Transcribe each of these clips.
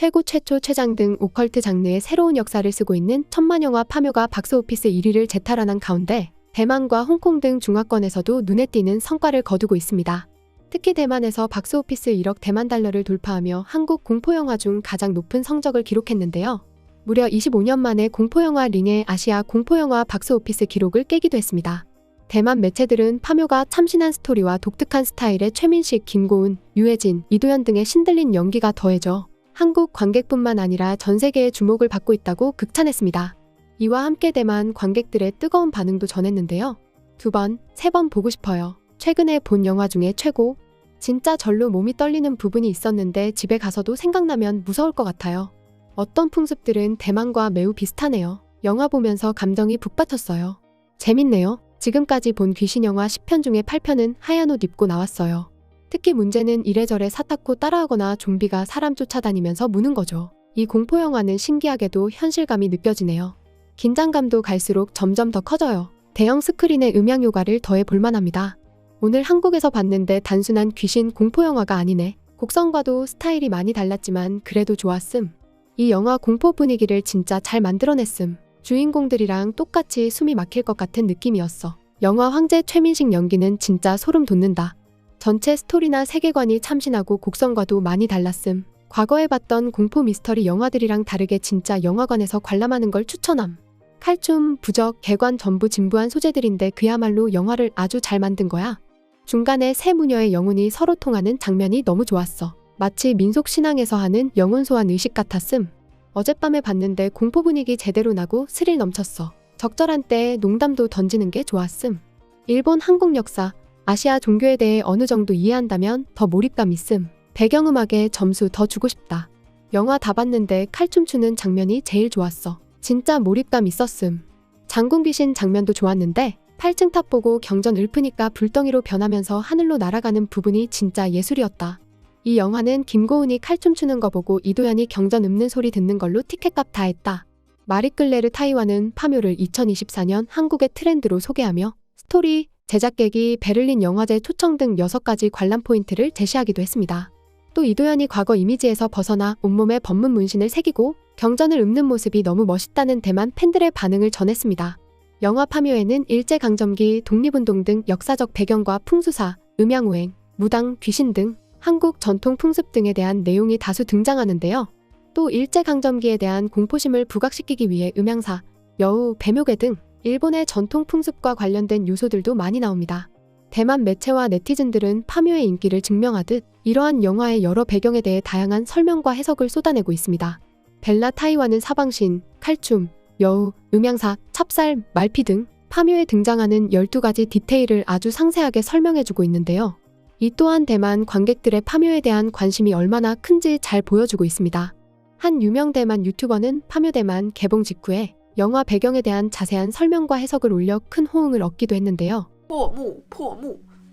최고, 최초, 최장 등 오컬트 장르의 새로운 역사를 쓰고 있는 천만영화 파묘가 박스오피스 1위를 재탈환한 가운데 대만과 홍콩 등 중화권에서도 눈에 띄는 성과를 거두고 있습니다. 특히 대만에서 박스오피스 1억 대만 달러를 돌파하며 한국 공포영화 중 가장 높은 성적을 기록했는데요. 무려 25년 만에 공포영화 링의 아시아 공포영화 박스오피스 기록을 깨기도 했습니다. 대만 매체들은 파묘가 참신한 스토리와 독특한 스타일의 최민식, 김고은, 유해진, 이도현 등의 신들린 연기가 더해져 한국 관객뿐만 아니라 전 세계의 주목을 받고 있다고 극찬했습니다. 이와 함께 대만 관객들의 뜨거운 반응도 전했는데요. 2번, 3번 보고 싶어요. 최근에 본 영화 중에 최고. 진짜 절로 몸이 떨리는 부분이 있었는데 집에 가서도 생각나면 무서울 것 같아요. 어떤 풍습들은 대만과 매우 비슷하네요. 영화 보면서 감정이 북받쳤어요. 재밌네요. 지금까지 본 귀신 영화 10편 중에 8편은 하얀 옷 입고 나왔어요. 특히 문제는 이래저래 사타코 따라하거나 좀비가 사람 쫓아다니면서 무는 거죠. 이 공포 영화는 신기하게도 현실감이 느껴지네요. 긴장감도 갈수록 점점 더 커져요. 대형 스크린에 음향 효과를 더해 볼만합니다. 오늘 한국에서 봤는데 단순한 귀신 공포 영화가 아니네. 곡성과도 스타일이 많이 달랐지만 그래도 좋았음. 이 영화 공포 분위기를 진짜 잘 만들어냈음. 주인공들이랑 똑같이 숨이 막힐 것 같은 느낌이었어. 영화 황제 최민식 연기는 진짜 소름 돋는다. 전체 스토리나 세계관이 참신하고 곡성과도 많이 달랐음. 과거에 봤던 공포 미스터리 영화들이랑 다르게 진짜 영화관에서 관람하는 걸 추천함. 칼춤, 부적, 개관 전부 진부한 소재들인데 그야말로 영화를 아주 잘 만든 거야. 중간에 세 무녀의 영혼이 서로 통하는 장면이 너무 좋았어. 마치 민속 신앙에서 하는 영혼 소환 의식 같았음. 어젯밤에 봤는데 공포 분위기 제대로 나고 스릴 넘쳤어. 적절한 때에 농담도 던지는 게 좋았음. 일본 한국 역사, 아시아 종교에 대해 어느 정도 이해한다면 더 몰입감 있음. 배경음악에 점수 더 주고 싶다. 영화 다 봤는데 칼춤 추는 장면이 제일 좋았어. 진짜 몰입감 있었음. 장군 귀신 장면도 좋았는데 8층 탑 보고 경전 읊으니까 불덩이로 변하면서 하늘로 날아가는 부분이 진짜 예술이었다. 이 영화는 김고은이 칼춤 추는 거 보고 이도현이 경전 읊는 소리 듣는 걸로 티켓값 다 했다. 마리끌레르 타이완은 파묘를 2024년 한국의 트렌드로 소개하며 스토리, 제작 계기, 베를린 영화제 초청 등 6가지 관람 포인트를 제시하기도 했습니다. 또 이도현이 과거 이미지에서 벗어나 온몸에 법문 문신을 새기고 경전을 읊는 모습이 너무 멋있다는 대만 팬들의 반응을 전했습니다. 영화 파묘에는 일제강점기, 독립운동 등 역사적 배경과 풍수사, 음양오행, 무당, 귀신 등 한국 전통 풍습 등에 대한 내용이 다수 등장하는데요. 또 일제강점기에 대한 공포심을 부각시키기 위해 음양사, 여우, 배묘괴 등 일본의 전통 풍습과 관련된 요소들도 많이 나옵니다. 대만 매체와 네티즌들은 파묘의 인기를 증명하듯 이러한 영화의 여러 배경에 대해 다양한 설명과 해석을 쏟아내고 있습니다. 벨라 타이완은 사방신, 칼춤, 여우, 음양사, 찹쌀, 말피 등 파묘에 등장하는 12가지 디테일을 아주 상세하게 설명해주고 있는데요. 이 또한 대만 관객들의 파묘에 대한 관심이 얼마나 큰지 잘 보여주고 있습니다. 한 유명 대만 유튜버는 파묘 대만 개봉 직후에 영화 배경에 대한 자세한 설명과 해석을 올려 큰 호응을 얻기도 했는데요.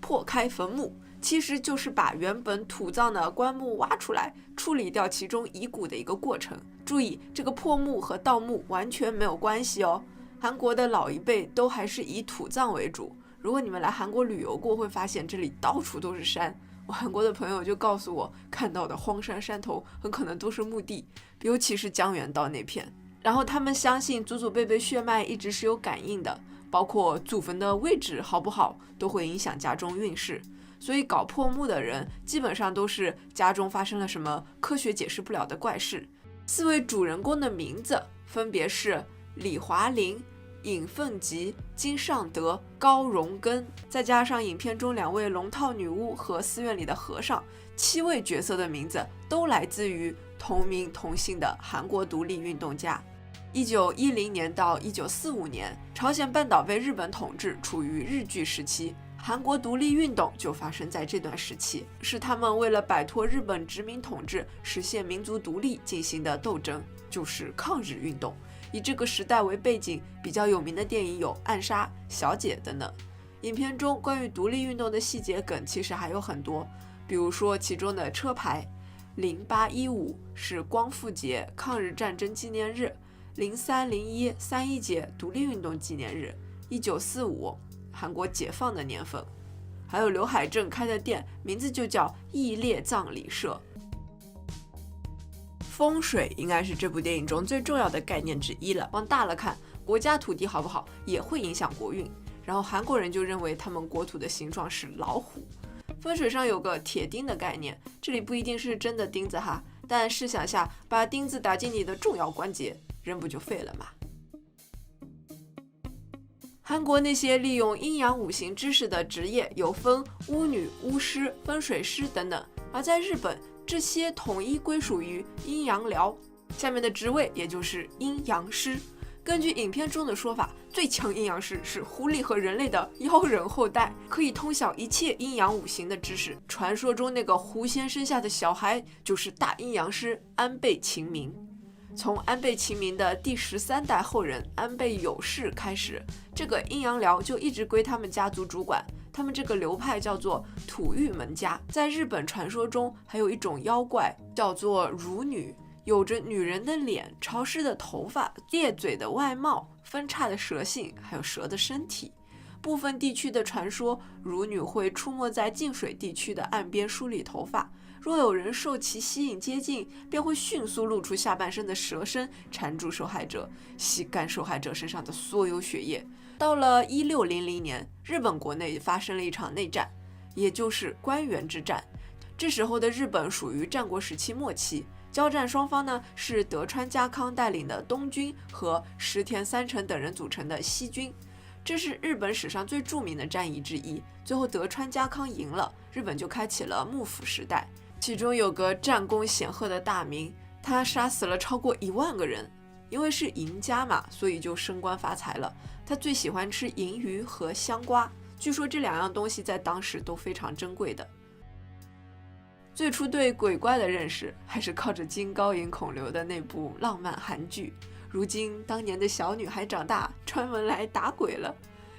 破开坟墓其实就是把原本土葬的棺木挖出来，处理掉其中遗骨的一个过程。注意，这个破墓和盗墓完全没有关系哦。韩国的老一辈都还是以土葬为主。如果你们来韩国旅游过，会发现这里到处都是山。我韩国的朋友就告诉我，看到的荒山山头很可能都是墓地，尤其是江原道那片。然后他们相信祖祖辈辈血脉一直是有感应的，包括祖坟的位置好不好都会影响家中运势。所以搞破墓的人基本上都是家中发生了什么科学解释不了的怪事。4位主人公的名字分别是李华林、尹凤吉、金尚德、高荣根，再加上影片中2位龙套女巫和寺院里的和尚，7位角色的名字都来自于同名同姓的韩国独立运动家。1910年到1945年，朝鲜半岛被日本统治，处于日据时期。韩国独立运动就发生在这段时期，是他们为了摆脱日本殖民统治，实现民族独立进行的斗争，就是抗日运动。以这个时代为背景，比较有名的电影有《暗杀》、《小姐》等等。影片中关于独立运动的细节梗其实还有很多，比如说其中的车牌0815是光复节抗日战争纪念日，0301三一节独立运动纪念日，1945韩国解放的年份。还有刘海镇开的店名字就叫义烈葬礼社。风水应该是这部电影中最重要的概念之一了。往大了看，国家土地好不好也会影响国运。然后韩国人就认为他们国土的形状是老虎。风水上有个铁钉的概念，这里不一定是真的钉子哈，但试想下，把钉子打进你的重要关节，人不就废了吗？韩国那些利用阴阳五行知识的职业有分巫女、巫师、风水师等等，而在日本，这些统一归属于阴阳寮，下面的职位也就是阴阳师。根据影片中的说法，最强阴阳师是狐狸和人类的妖人后代，可以通晓一切阴阳五行的知识。传说中那个狐仙生下的小孩就是大阴阳师安倍晴明。从安倍晴明的第13代后人安倍有事开始，这个阴阳寮就一直归他们家族主管。他们这个流派叫做土御门家。在日本传说中，还有一种妖怪叫做孺女，有着女人的脸、潮湿的头发、咧嘴的外貌、分叉的舌性，还有蛇的身体。部分地区的传说，孺女会出没在净水地区的岸边梳理头发，若有人受其吸引接近，便会迅速露出下半身的蛇身，缠住受害者，吸干受害者身上的所有血液。到了1600年，日本国内发生了一场内战，也就是关原之战。这时候的日本属于战国时期末期，交战双方呢是德川家康带领的东军和石田三成等人组成的西军。这是日本史上最著名的战役之一。最后德川家康赢了，日本就开启了幕府时代。其中有个战功显赫的大名，他杀死了超过1万个人。因为是赢家嘛，所以就升官发财了。他最喜欢吃银鱼和香瓜，据说这2样东西在当时都非常珍贵的。最初对鬼怪的认识还是靠着金高银孔刘的那部浪漫韩剧，如今当年的小女孩长大，专门来打鬼了。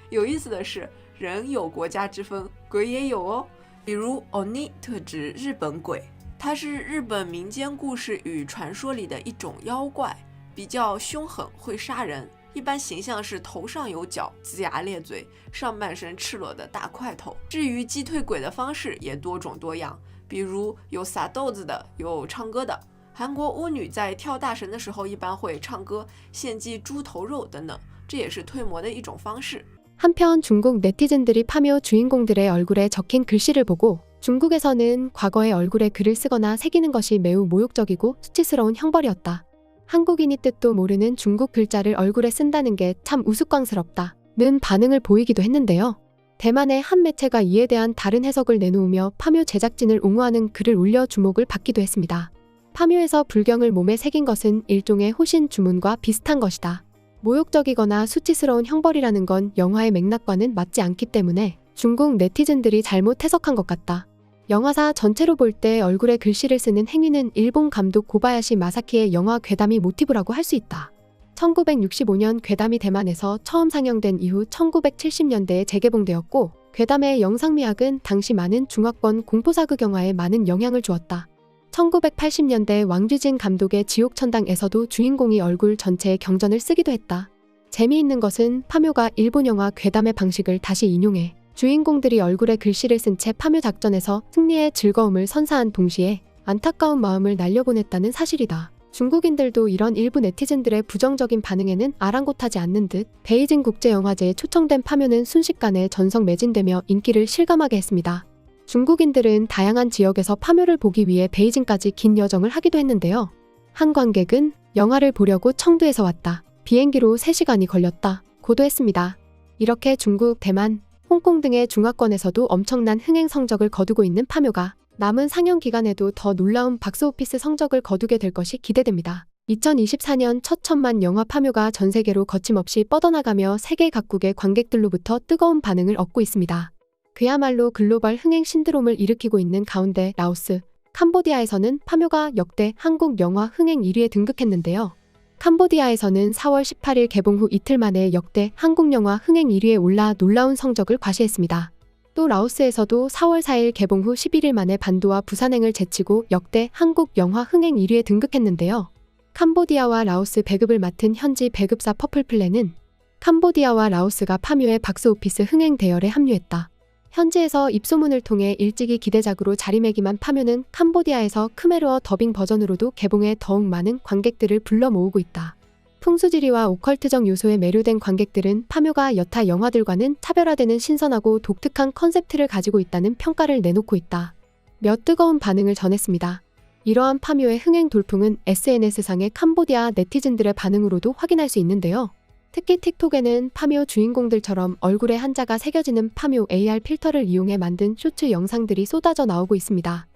有意思的是，人有国家之分，鬼也有哦。比如 Oni 特指日本鬼，它是日本民间故事与传说里的一种妖怪，比较凶狠，会杀人。一般形象是头上有角，龇牙咧嘴，上半身赤裸的大块头。至于击退鬼的方式也多种多样，比如有撒豆子的，有唱歌的。韩国巫女在跳大神的时候一般会唱歌，献祭猪头肉等等，这也是退魔的一种方式。 한편 중국 네티즌들이 파묘 주인공들의 얼굴에 적힌 글씨를 보고 중국에서는 과거에 얼굴에 글을 쓰거나 새기는 것이 매우 모욕적이고 수치스러운 형벌이었다. 한국인이 뜻도 모르는 중국 글자를 얼굴에 쓴다는 게 참 우스꽝스럽다는 반응을 보이기도 했는데요. 대만의 한 매체가 이에 대한 다른 해석을 내놓으며 파묘 제작진을 옹호하는 글을 올려 주목을 받기도 했습니다. 파묘에서 불경을 몸에 새긴 것은 일종의 호신 주문과 비슷한 것이다. 모욕적이거나 수치스러운 형벌이라는 건 영화의 맥락과는 맞지 않기 때문에 중국 네티즌들이 잘못 해석한 것 같다. 영화사 전체로 볼 때 얼굴에 글씨를 쓰는 행위는 일본 감독 고바야시 마사키의 영화 괴담이 모티브라고 할 수 있다. 1965년 괴담이 대만에서 처음 상영된 이후 1970년대에 재개봉되었고 괴담의 영상미학은 당시 많은 중화권 공포사극 영화에 많은 영향을 주었다. 1980년대 왕쥐진 감독의 지옥천당에서도 주인공이 얼굴 전체에 경전을 쓰기도 했다. 재미있는 것은 파묘가 일본 영화 괴담의 방식을 다시 인용해 주인공들이 얼굴에 글씨를 쓴 채 파묘 작전에서 승리의 즐거움을 선사한 동시에 안타까운 마음을 날려보냈다는 사실이다. 중국인들도 이런 일부 네티즌들의 부정적인 반응에는 아랑곳하지 않는 듯 베이징 국제영화제에 초청된 파묘는 순식간에 전성 매진되며 인기를 실감하게 했습니다. 중국인들은 다양한 지역에서 파묘를 보기 위해 베이징까지 긴 여정을 하기도 했는데요. 한 관객은 영화를 보려고 청두에서 왔다. 비행기로 3시간이 걸렸다. 고도했습니다. 이렇게 중국, 대만, 홍콩 등의 중화권에서도 엄청난 흥행 성적을 거두고 있는 파묘가 남은 상영 기간에도 더 놀라운 박스오피스 성적을 거두게 될 것이 기대됩니다. 2024년 첫 천만 영화 파묘가 전 세계로 거침없이 뻗어나가며 세계 각국의 관객들로부터 뜨거운 반응을 얻고 있습니다. 그야말로 글로벌 흥행 신드롬을 일으키고 있는 가운데 라오스, 캄보디아에서는 파묘가 역대 한국 영화 흥행 1위에 등극했는데요. 캄보디아에서는 4월 18일 개봉 후 이틀 만에 역대 한국 영화 흥행 1위에 올라 놀라운 성적을 과시했습니다. 또 라오스에서도 4월 4일 개봉 후 11일 만에 반도와 부산행을 제치고 역대 한국 영화 흥행 1위에 등극했는데요. 캄보디아와 라오스 배급을 맡은 현지 배급사 퍼플플랜은 캄보디아와 라오스가 파묘의 박스오피스 흥행 대열에 합류했다. 현지에서 입소문을 통해 일찍이 기대작으로 자리매김한 파묘는 캄보디아에서 크메르어 더빙 버전으로도 개봉해 더욱 많은 관객들을 불러 모으고 있다. 풍수지리와 오컬트적 요소에 매료된 관객들은 파묘가 여타 영화들과는 차별화되는 신선하고 독특한 컨셉트를 가지고 있다는 평가를 내놓고 있다. 몇 뜨거운 반응을 전했습니다. 이러한 파묘의 흥행 돌풍은 SNS상의 캄보디아 네티즌들의 반응으로도 확인할 수 있는데요. 특히 틱톡에는 파묘 주인공들처럼 얼굴에 한자가 새겨지는 파묘 AR 필터를 이용해 만든 쇼츠 영상들이 쏟아져 나오고 있습니다.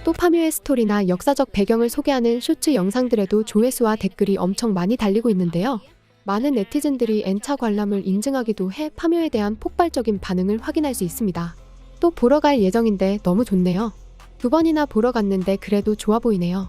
또 파묘의 스토리나 역사적 배경을 소개하는 쇼츠 영상들에도 조회수와 댓글이 엄청 많이 달리고 있는데요. 많은 네티즌들이 N차 관람을 인증하기도 해 파묘에 대한 폭발적인 반응을 확인할 수 있습니다. 또 보러 갈 예정인데 너무 좋네요. 2번이나 보러 갔는데 그래도 좋아 보이네요.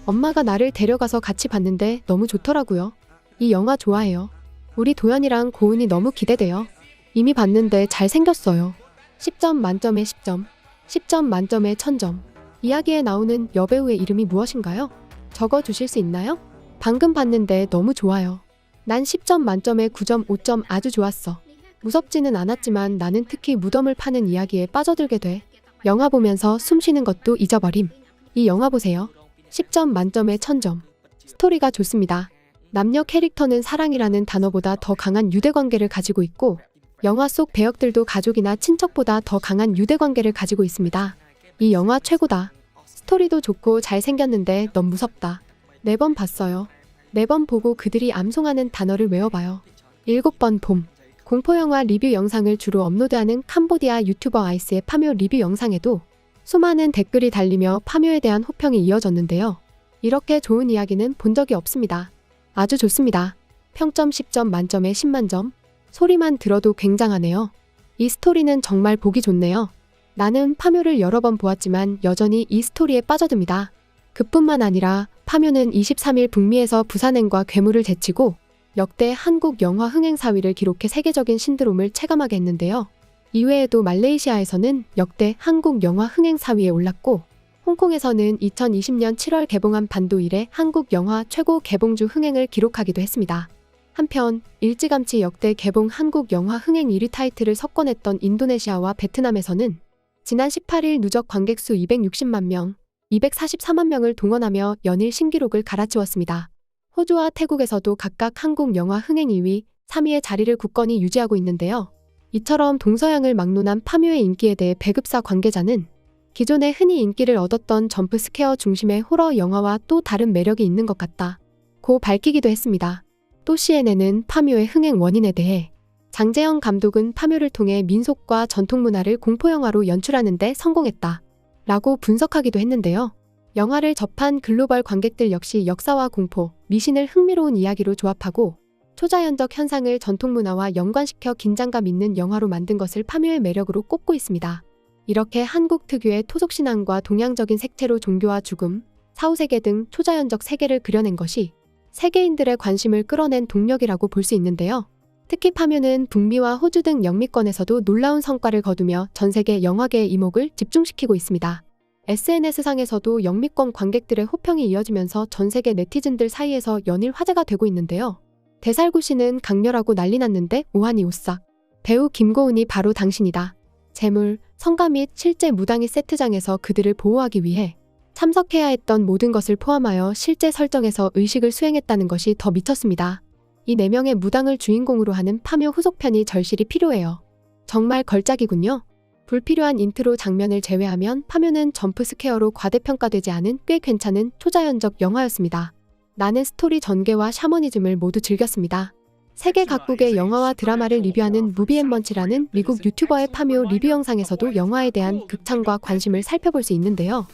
엄마가 나를 데려가서 같이 봤는데 너무 좋더라고요. 이 영화 좋아해요. 우리 도연이랑 고은이 너무 기대돼요. 이미 봤는데 잘생겼어요. 10점 만점에 10점, 10점 만점에 1000점. 이야기에 나오는 여배우의 이름이 무엇인가요? 적어주실 수 있나요? 방금 봤는데 너무 좋아요. 난 10점 만점에 9.5점 아주 좋았어. 무섭지는 않았지만 나는 특히 무덤을 파는 이야기에 빠져들게 돼. 영화 보면서 숨 쉬는 것도 잊어버림. 이 영화 보세요. 10점 만점에 1000점. 스토리가 좋습니다. 남녀 캐릭터는 사랑이라는 단어보다 더 강한 유대관계를 가지고 있고 영화 속 배역들도 가족이나 친척보다 더 강한 유대관계를 가지고 있습니다. 이 영화 최고다. 스토리도 좋고 잘생겼는데 너무 무섭다. 4번 봤어요. 4번 보고 그들이 암송하는 단어를 외워봐요. 7번 봄. 공포영화 리뷰 영상을 주로 업로드하는 캄보디아 유튜버 아이스의 파묘 리뷰 영상에도 수많은 댓글이 달리며 파묘에 대한 호평이 이어졌는데요. 이렇게 좋은 이야기는 본 적이 없습니다. 아주 좋습니다. 평점 10점 만점에 10만점. 소리만 들어도 굉장하네요. 이 스토리는 정말 보기 좋네요. 나는 파묘를 여러 번 보았지만 여전히 이 스토리에 빠져듭니다. 그뿐만 아니라 파묘는 23일 북미에서 부산행과 괴물을 제치고 역대 한국 영화 흥행 4위를 기록해 세계적인 신드롬을 체감하게 했는데요. 이외에도 말레이시아에서는 역대 한국 영화 흥행 4위에 올랐고 홍콩에서는 2020년 7월 개봉한 반도 이래 한국 영화 최고 개봉주 흥행을 기록하기도 했습니다. 한편 일찌감치 역대 개봉 한국 영화 흥행 1위 타이틀을 석권했던 인도네시아와 베트남에서는 지난 18일 누적 관객수 260만 명, 244만 명을 동원하며 연일 신기록을 갈아치웠습니다. 호주와 태국에서도 각각 한국 영화 흥행 2위, 3위의 자리를 굳건히 유지하고 있는데요. 이처럼 동서양을 막론한 파묘의 인기에 대해 배급사 관계자는 기존에 흔히 인기를 얻었던 점프 스퀘어 중심의 호러 영화와 또 다른 매력이 있는 것 같다. 고 밝히기도 했습니다. 또 CNN은 파묘의 흥행 원인에 대해 장재영 감독은 파묘를 통해 민속과 전통문화를 공포영화로 연출하는 데 성공했다. 라고 분석하기도 했는데요. 영화를 접한 글로벌 관객들 역시 역사와 공포, 미신을 흥미로운 이야기로 조합하고 초자연적 현상을 전통문화와 연관시켜 긴장감 있는 영화로 만든 것을 파묘의 매력으로 꼽고 있습니다. 이렇게 한국 특유의 토속신앙과 동양적인 색채로 종교와 죽음, 사후세계 등 초자연적 세계를 그려낸 것이 세계인들의 관심을 끌어낸 동력이라고 볼 수 있는데요. 특히 파묘는 북미와 호주 등 영미권에서도 놀라운 성과를 거두며 전 세계 영화계의 이목을 집중시키고 있습니다. SNS상에서도 영미권 관객들의 호평이 이어지면서 전 세계 네티즌들 사이에서 연일 화제가 되고 있는데요. 대살구씨는 강렬하고 난리 났는데 오한이 오싹. 배우 김고은이 바로 당신이다. 재물, 성가 및 실제 무당이 세트장에서 그들을 보호하기 위해 참석해야 했던 모든 것을 포함하여 실제 설정에서 의식을 수행했다는 것이 더 미쳤습니다. 이 4명의 무당을 주인공으로 하는 파묘 후속편이 절실히 필요해요. 정말 걸작이군요. 불필요한 인트로 장면을 제외하면 파묘는 점프 스퀘어로 과대평가되지 않은 꽤 괜찮은 초자연적 영화였습니다. 나는 스토리 전개와 샤머니즘을 모두 즐겼습니다. 세계 각국의 영화와 드라마를 리뷰하는 무비앤먼치라는 미국 유튜버의 파묘 리뷰 영상에서도 영화에 대한 극찬과 관심을 살펴볼 수 있는데요.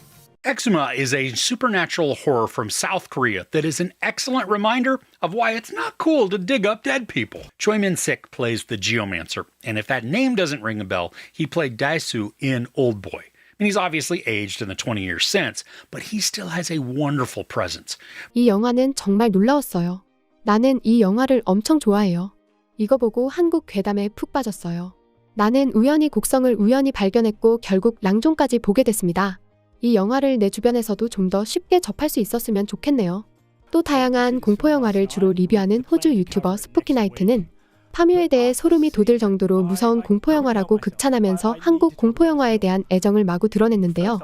Exuma is a supernatural horror from South Korea that is an excellent reminder of why it's not cool to dig up dead people. Choi Min-sik plays the Geomancer, and if that name doesn't ring a bell, he played Dae-soo in Old Boy. And he's obviously aged in the 20 years since, but he still has a wonderful presence. 이 영화는 정말 놀라웠어요. 나는 이 영화를 엄청 좋아해요. 이거 보고 한국 괴담에 푹 빠졌어요. 나는 우연히 곡성을 우연히 발견했고 결국 랑종까지 보게 됐습니다. 이 영화를 내 주변에서도 좀 더 쉽게 접할 수 있었으면 좋겠네요. 또 다양한 공포 영화를 주로 리뷰하는 호주 유튜버 스푸키나이트는 파묘에 대해 소름이 돋을 정도로 무서운 공포 영화라고 극찬하면서 한국 공포 영화에 대한 애정을 마구 드러냈는데요.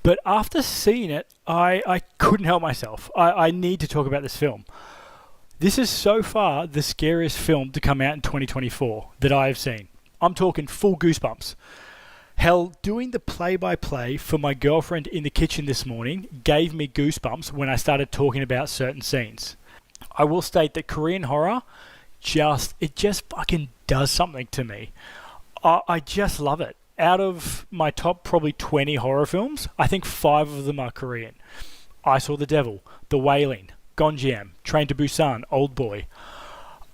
But after seeing it, I couldn't help myself. I need to talk about this film. This is so far the scariest film to come out in 2024 that I have seen. I'm talking full goosebumps. Hell, doing the play-by-play for my girlfriend in the kitchen this morning gave me goosebumps when I started talking about certain scenes. I will state that Korean horror just fucking does something to me. I just love it. Out of my top probably 20 horror films, I think 5 of them are Korean. I Saw the Devil, The Wailing, Gonjiam, Train to Busan, Oldboy.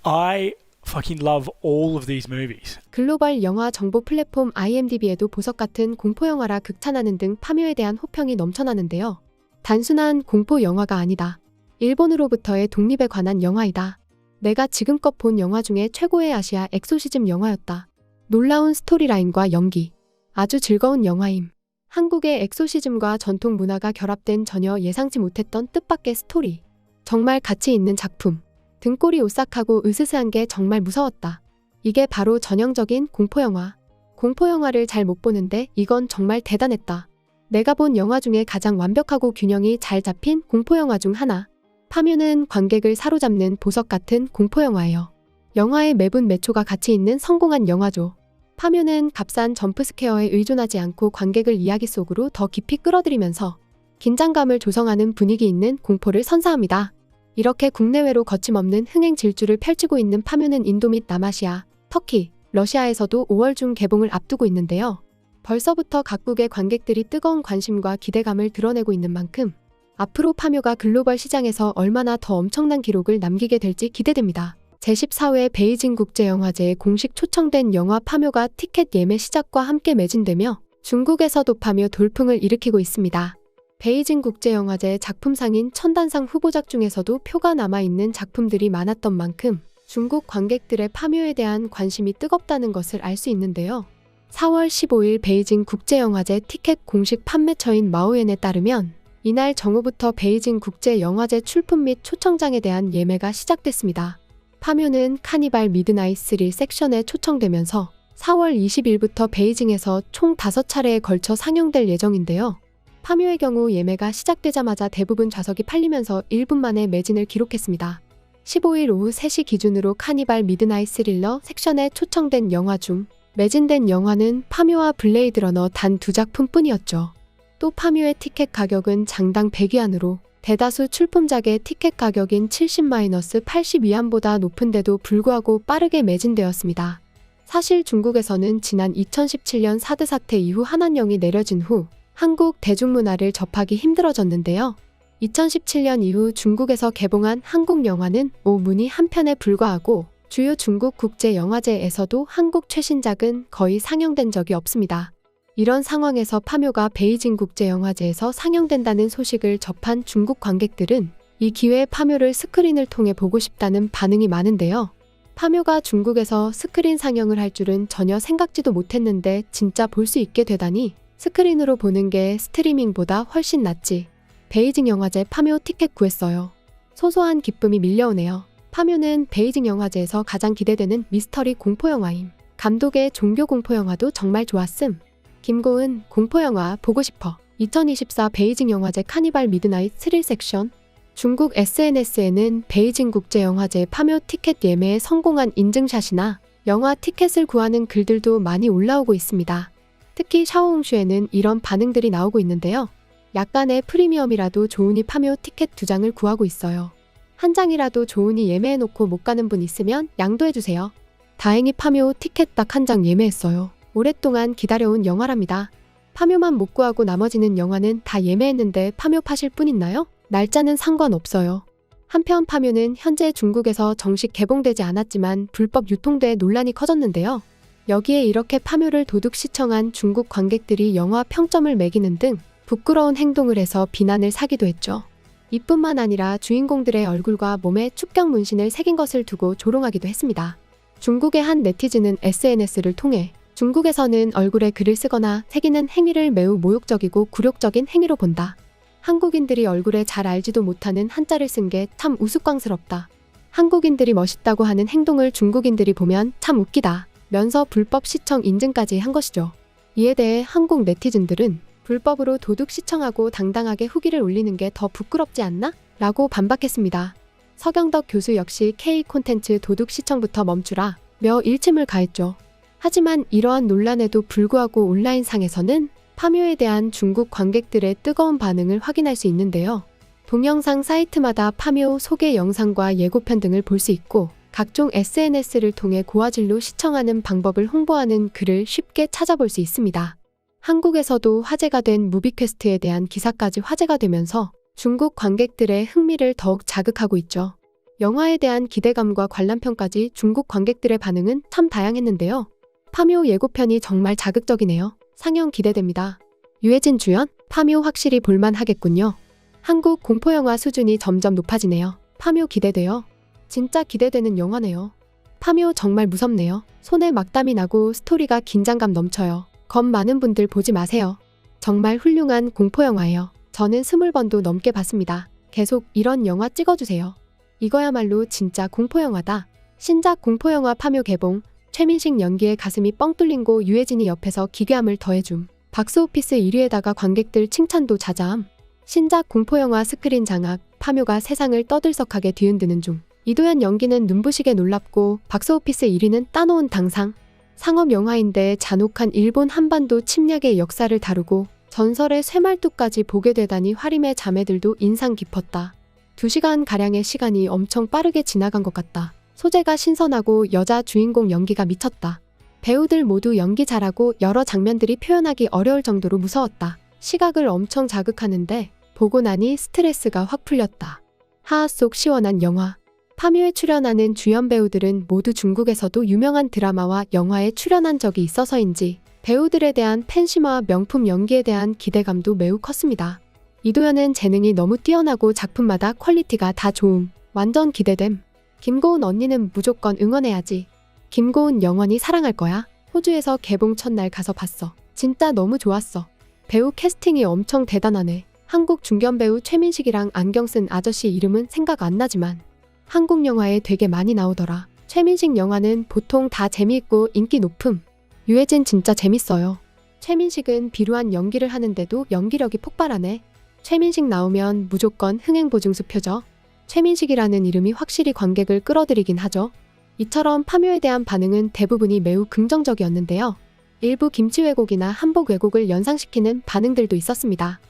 I fucking love all of these movies. 글로벌 영화 정보 플랫폼 IMDb에도 보석 같은 공포 영화라 극찬하는 등 파묘에 대한 호평이 넘쳐나는데요. 단순한 공포 영화가 아니다. 일본으로부터의 독립에 관한 영화이다. 내가 지금껏 본 영화 중에 최고의 아시아 엑소시즘 영화였다. 놀라운 스토리라인과 연기. 아주 즐거운 영화임. 한국의 엑소시즘과 전통 문화가 결합된 전혀 예상치 못했던 뜻밖의 스토리. 정말 가치 있는 작품. 등골이 오싹하고 으스스한 게 정말 무서웠다. 이게 바로 전형적인 공포영화. 공포영화를 잘 못 보는데 이건 정말 대단했다. 내가 본 영화 중에 가장 완벽하고 균형이 잘 잡힌 공포영화 중 하나. 파묘는 관객을 사로잡는 보석 같은 공포영화예요. 영화의 매분 매초가 가치 있는 성공한 영화죠. 파묘는 값싼 점프스케어에 의존하지 않고 관객을 이야기 속으로 더 깊이 끌어들이면서 긴장감을 조성하는 분위기 있는 공포를 선사합니다. 이렇게 국내외로 거침없는 흥행 질주를 펼치고 있는 파묘는 인도 및 남아시아, 터키, 러시아에서도 5월 중 개봉을 앞두고 있는데요. 벌써부터 각국의 관객들이 뜨거운 관심과 기대감을 드러내고 있는 만큼 앞으로 파묘가 글로벌 시장에서 얼마나 더 엄청난 기록을 남기게 될지 기대됩니다. 제14회 베이징 국제영화제에 공식 초청된 영화 파묘가 티켓 예매 시작과 함께 매진되며 중국에서도 파묘 돌풍을 일으키고 있습니다. 베이징 국제영화제 작품상인 천단상 후보작 중에서도 표가 남아있는 작품들이 많았던 만큼 중국 관객들의 파묘에 대한 관심이 뜨겁다는 것을 알 수 있는데요. 4월 15일 베이징 국제영화제 티켓 공식 판매처인 마오엔에 따르면 이날 정오부터 베이징 국제영화제 출품 및 초청장에 대한 예매가 시작됐습니다. 파묘는 카니발 미드나잇 스릴 섹션에 초청되면서 4월 20일부터 베이징에서 총 5차례에 걸쳐 상영될 예정인데요. 파묘의 경우 예매가 시작되자마자 대부분 좌석이 팔리면서 1분 만에 매진을 기록했습니다. 15일 오후 3시 기준으로 카니발 미드나잇 스릴러 섹션에 초청된 영화 중 매진된 영화는 파묘와 블레이드 러너 단 2작품뿐이었죠. 또 파묘의 티켓 가격은 장당 100위안으로 대다수 출품작의 티켓 가격인 70-80위안보다 높은데도 불구하고 빠르게 매진되었습니다. 사실 중국에서는 지난 2017년 사드 사태 이후 한한령이 내려진 후 한국 대중문화를 접하기 힘들어졌는데요. 2017년 이후 중국에서 개봉한 한국 영화는 오문이 한 편에 불과하고 주요 중국 국제영화제에서도 한국 최신작은 거의 상영된 적이 없습니다. 이런 상황에서 파묘가 베이징 국제영화제에서 상영된다는 소식을 접한 중국 관객들은 이 기회에 파묘를 스크린을 통해 보고 싶다는 반응이 많은데요. 파묘가 중국에서 스크린 상영을 할 줄은 전혀 생각지도 못했는데 진짜 볼 수 있게 되다니 스크린으로 보는 게 스트리밍보다 훨씬 낫지. 베이징 영화제 파묘 티켓 구했어요. 소소한 기쁨이 밀려오네요. 파묘는 베이징 영화제에서 가장 기대되는 미스터리 공포영화임. 감독의 종교 공포영화도 정말 좋았음. 김고은 공포영화 보고 싶어. 2024 베이징 영화제 카니발 미드나잇 스릴 섹션. 중국 SNS에는 베이징 국제영화제 파묘 티켓 예매에 성공한 인증샷이나 영화 티켓을 구하는 글들도 많이 올라오고 있습니다. 특히 샤오홍슈에는 이런 반응들이 나오고 있는데요. 약간의 프리미엄이라도 좋으니 파묘 티켓 2장을 구하고 있어요. 한 장이라도 좋으니 예매해놓고 못 가는 분 있으면 양도해주세요. 다행히 파묘 티켓 딱 한 장 예매했어요. 오랫동안 기다려온 영화랍니다. 파묘만 못 구하고 나머지는 영화는 다 예매했는데 파묘 파실 분 있나요? 날짜는 상관없어요. 한편 파묘는 현재 중국에서 정식 개봉되지 않았지만 불법 유통돼 논란이 커졌는데요. 여기에 이렇게 파묘를 도둑 시청한 중국 관객들이 영화 평점을 매기는 등 부끄러운 행동을 해서 비난을 사기도 했죠. 이뿐만 아니라 주인공들의 얼굴과 몸에 축경 문신을 새긴 것을 두고 조롱하기도 했습니다. 중국의 한 네티즌은 SNS를 통해 중국에서는 얼굴에 글을 쓰거나 새기는 행위를 매우 모욕적이고 굴욕적인 행위로 본다. 한국인들이 얼굴에 잘 알지도 못하는 한자를 쓴 게 참 우스꽝스럽다. 한국인들이 멋있다고 하는 행동을 중국인들이 보면 참 웃기다. 면서 불법 시청 인증까지 한 것이죠. 이에 대해 한국 네티즌들은 불법으로 도둑 시청하고 당당하게 후기를 올리는 게 더 부끄럽지 않나? 라고 반박했습니다. 서경덕 교수 역시 K 콘텐츠 도둑 시청부터 멈추라 며 일침을 가했죠. 하지만 이러한 논란에도 불구하고 온라인상에서는 파묘에 대한 중국 관객들의 뜨거운 반응을 확인할 수 있는데요. 동영상 사이트마다 파묘 소개 영상과 예고편 등을 볼 수 있고 각종 SNS를 통해 고화질로 시청하는 방법을 홍보하는 글을 쉽게 찾아볼 수 있습니다. 한국에서도 화제가 된 무비퀘스트에 대한 기사까지 화제가 되면서 중국 관객들의 흥미를 더욱 자극하고 있죠. 영화에 대한 기대감과 관람평까지 중국 관객들의 반응은 참 다양했는데요. 파묘 예고편이 정말 자극적이네요. 상영 기대됩니다. 유해진 주연? 파묘 확실히 볼만하겠군요. 한국 공포영화 수준이 점점 높아지네요. 파묘 기대돼요. 진짜 기대되는 영화네요. 파묘 정말 무섭네요. 손에 막땀이 나고 스토리가 긴장감 넘쳐요. 겁 많은 분들 보지 마세요. 정말 훌륭한 공포영화예요. 저는 20번도 넘게 봤습니다. 계속 이런 영화 찍어주세요. 이거야말로 진짜 공포영화다. 신작 공포영화 파묘 개봉. 최민식 연기에 가슴이 뻥 뚫린 고 유해진이 옆에서 기괴함을 더해줌. 박스오피스 1위에다가 관객들 칭찬도 자자함. 신작 공포영화 스크린 장악. 파묘가 세상을 떠들썩하게 뒤흔드는 중. 이도현 연기는 눈부시게 놀랍고 박스오피스 1위는 따놓은 당상. 상업 영화인데 잔혹한 일본 한반도 침략의 역사를 다루고 전설의 쇠말뚝까지 보게 되다니 화림의 자매들도 인상 깊었다. 2시간가량의 시간이 엄청 빠르게 지나간 것 같다. 소재가 신선하고 여자 주인공 연기가 미쳤다. 배우들 모두 연기 잘하고 여러 장면들이 표현하기 어려울 정도로 무서웠다. 시각을 엄청 자극하는데 보고 나니 스트레스가 확 풀렸다. 하하 속 시원한 영화. 파묘에 출연하는 주연 배우들은 모두 중국에서도 유명한 드라마와 영화에 출연한 적이 있어서인지 배우들에 대한 팬심과 명품 연기에 대한 기대감도 매우 컸습니다. 이도현은 재능이 너무 뛰어나고 작품마다 퀄리티가 다 좋음. 완전 기대됨. 김고은 언니는 무조건 응원해야지. 김고은 영원히 사랑할 거야. 호주에서 개봉 첫날 가서 봤어. 진짜 너무 좋았어. 배우 캐스팅이 엄청 대단하네. 한국 중견 배우 최민식이랑 안경 쓴 아저씨 이름은 생각 안 나지만 한국 영화에 되게 많이 나오더라. 최민식 영화는 보통 다 재미있고 인기 높음. 유해진 진짜 재밌어요. 최민식은 비루한 연기를 하는데도 연기력이 폭발하네. 최민식 나오면 무조건 흥행보증수 표죠. 최민식이라는 이름이 확실히 관객을 끌어들이긴 하죠. 이처럼 파묘에 대한 반응은 대부분이 매우 긍정적이었는데요. 일부 김치 왜곡이나 한복 왜곡을 연상시키는 반응들도 있었습니다.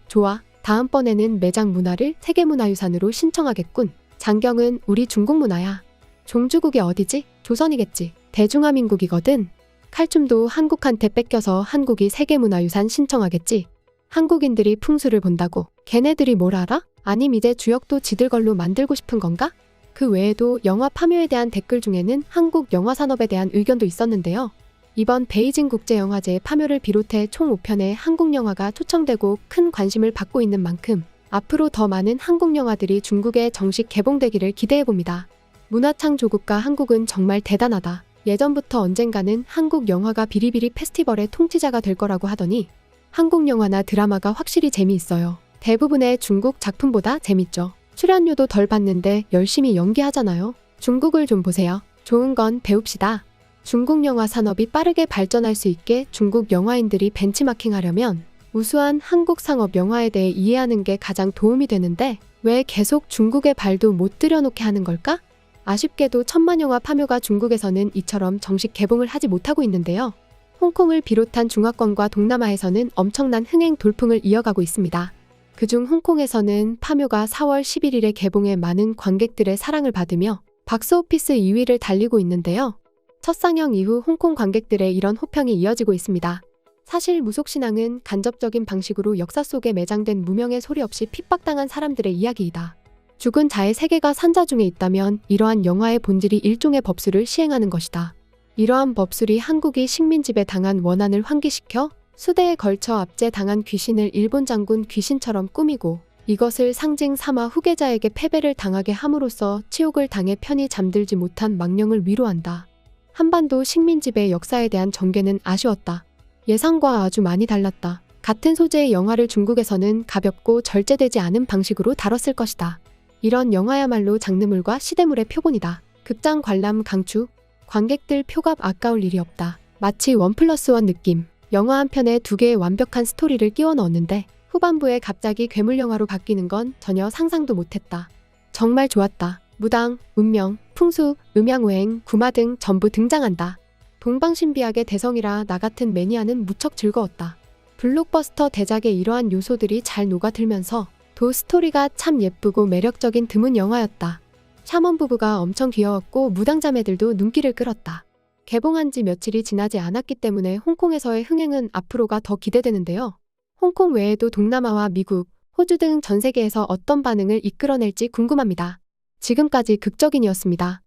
좋아. 다음번에는 매장 문화를 세계문화유산으로 신청하겠군. 장경은 우리 중국 문화야. 종주국이 어디지? 조선이겠지. 대중화민국이거든. 칼춤도 한국한테 뺏겨서 한국이 세계문화유산 신청하겠지. 한국인들이 풍수를 본다고 걔네들이 뭘 알아? 아님 이제 주역도 지들 걸로 만들고 싶은 건가? 그 외에도 영화 파묘에 대한 댓글 중에는 한국 영화 산업에 대한 의견도 있었는데요. 이번 베이징 국제영화제 파묘를 비롯해 총 5편의 한국 영화가 초청되고 큰 관심을 받고 있는 만큼 앞으로 더 많은 한국 영화들이 중국에 정식 개봉되기를 기대해봅니다. 문화창 조국가 한국은 정말 대단하다. 예전부터 언젠가는 한국 영화가 비리비리 페스티벌의 통치자가 될 거라고 하더니 한국 영화나 드라마가 확실히 재미있어요. 대부분의 중국 작품보다 재밌죠. 출연료도 덜 받는데 열심히 연기하잖아요. 중국을 좀 보세요. 좋은 건 배웁시다. 중국 영화 산업이 빠르게 발전할 수 있게 중국 영화인들이 벤치마킹하려면 우수한 한국 상업 영화에 대해 이해하는 게 가장 도움이 되는데 왜 계속 중국의 발도 못 들여놓게 하는 걸까? 아쉽게도 천만영화 파묘가 중국에서는 이처럼 정식 개봉을 하지 못하고 있는데요. 홍콩을 비롯한 중화권과 동남아에서는 엄청난 흥행 돌풍을 이어가고 있습니다. 그중 홍콩에서는 파묘가 4월 11일에 개봉해 많은 관객들의 사랑을 받으며 박스오피스 2위를 달리고 있는데요. 첫 상영 이후 홍콩 관객들의 이런 호평이 이어지고 있습니다. 사실 무속신앙은 간접적인 방식으로 역사 속에 매장된 무명의 소리 없이 핍박당한 사람들의 이야기이다. 죽은 자의 세계가 산자 중에 있다면 이러한 영화의 본질이 일종의 법수를 시행하는 것이다. 이러한 법술이 한국이 식민지배 당한 원한을 환기시켜 수대에 걸쳐 압제당한 귀신을 일본 장군 귀신처럼 꾸미고 이것을 상징 삼아 후계자에게 패배를 당하게 함으로써 치욕을 당해 편히 잠들지 못한 망령을 위로한다. 한반도 식민지배 역사에 대한 전개는 아쉬웠다. 예상과 아주 많이 달랐다. 같은 소재의 영화를 중국에서는 가볍고 절제되지 않은 방식으로 다뤘을 것이다. 이런 영화야말로 장르물과 시대물의 표본이다. 극장 관람 강추. 관객들 표값 아까울 일이 없다. 마치 1+1 느낌. 영화 한 편에 2개의 완벽한 스토리를 끼워 넣었는데 후반부에 갑자기 괴물 영화로 바뀌는 건 전혀 상상도 못했다. 정말 좋았다. 무당, 운명, 풍수, 음양오행, 구마 등 전부 등장한다. 동방신비하게 대성이라 나 같은 매니아는 무척 즐거웠다. 블록버스터 대작의 이러한 요소들이 잘 녹아들면서 도 스토리가 참 예쁘고 매력적인 드문 영화였다. 샤먼 부부가 엄청 귀여웠고 무당자매들도 눈길을 끌었다. 개봉한 지 며칠이 지나지 않았기 때문에 홍콩에서의 흥행은 앞으로가 더 기대되는데요. 홍콩 외에도 동남아와 미국, 호주 등 전 세계에서 어떤 반응을 이끌어낼지 궁금합니다. 지금까지 극적인이었습니다.